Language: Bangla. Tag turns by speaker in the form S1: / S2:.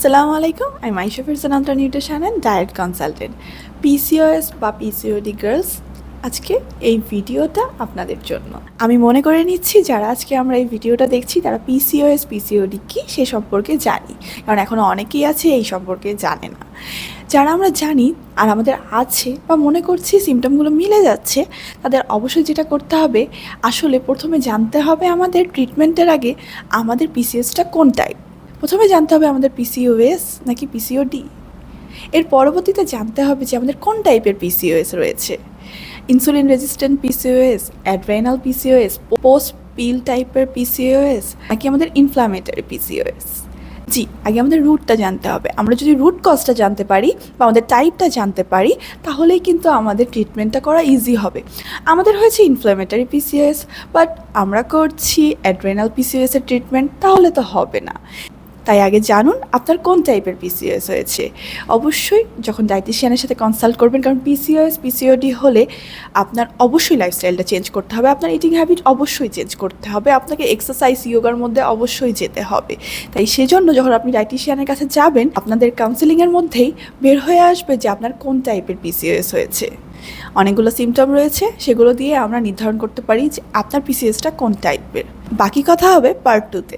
S1: আসসালামু আলাইকুম, আমি মাইশা ফিরজান আন্টার nutrition and diet consultant. PCOS বা পিসিওডি গার্লস, আজকে এই ভিডিওটা আপনাদের জন্য। আমি মনে করে নিচ্ছি যারা আজকে আমরা এই ভিডিওটা দেখছি তারা পিসিওএস পিসিওডি কী সে সম্পর্কে জানি, কারণ এখনও অনেকেই আছে এই সম্পর্কে জানে না। যারা আমরা জানি আর আমাদের আছে বা মনে করছি সিমটমগুলো মিলে যাচ্ছে, তাদের অবশ্যই যেটা করতে হবে, আসলে প্রথমে জানতে হবে আমাদের ট্রিটমেন্টের আগে আমাদের পিসিওএসটা কোন টাইপ। প্রথমে জানতে হবে আমাদের পিসিওএস নাকি পিসিওডি। এর পরবর্তীতে জানতে হবে যে আমাদের কোন টাইপের পিসিওএস রয়েছে, insulin resistant PCOS, adrenal PCOS, post pill টাইপের পিসিওএস, নাকি আমাদের ইনফ্লামেটরি পিসিওএস। জি, আগে আমাদের রুটটা জানতে হবে। আমরা যদি রুট কজটা জানতে পারি বা আমাদের টাইপটা জানতে পারি, তাহলেই কিন্তু আমাদের ট্রিটমেন্টটা করা ইজি হবে। আমাদের হয়েছে ইনফ্লামেটরি পিসিওএস, বাট আমরা করছি অ্যাড্রেনাল পিসিওএসের ট্রিটমেন্ট, তাহলে তো হবে না। তাই আগে জানুন আপনার কোন টাইপের পিসিওএস হয়েছে। অবশ্যই যখন ডায়েটিশিয়ানের সাথে কনসাল্ট করবেন, কারণ পিসিওএস পিসিওডি হলে আপনার অবশ্যই লাইফস্টাইলটা চেঞ্জ করতে হবে, আপনার ইটিং হ্যাবিট অবশ্যই চেঞ্জ করতে হবে, আপনাকে এক্সারসাইজ ইয়োগার মধ্যে অবশ্যই যেতে হবে। তাই সেজন্য যখন আপনি ডায়েটিশিয়ানের কাছে যাবেন, আপনাদের কাউন্সেলিংয়ের মধ্যেই বের হয়ে আসবে যে আপনার কোন টাইপের পিসিওএস হয়েছে। অনেকগুলো সিমটম রয়েছে, সেগুলো দিয়ে আমরা নির্ধারণ করতে পারি যে আপনার পিসিওএসটা কোন টাইপের। বাকি কথা হবে পার্ট 2-তে।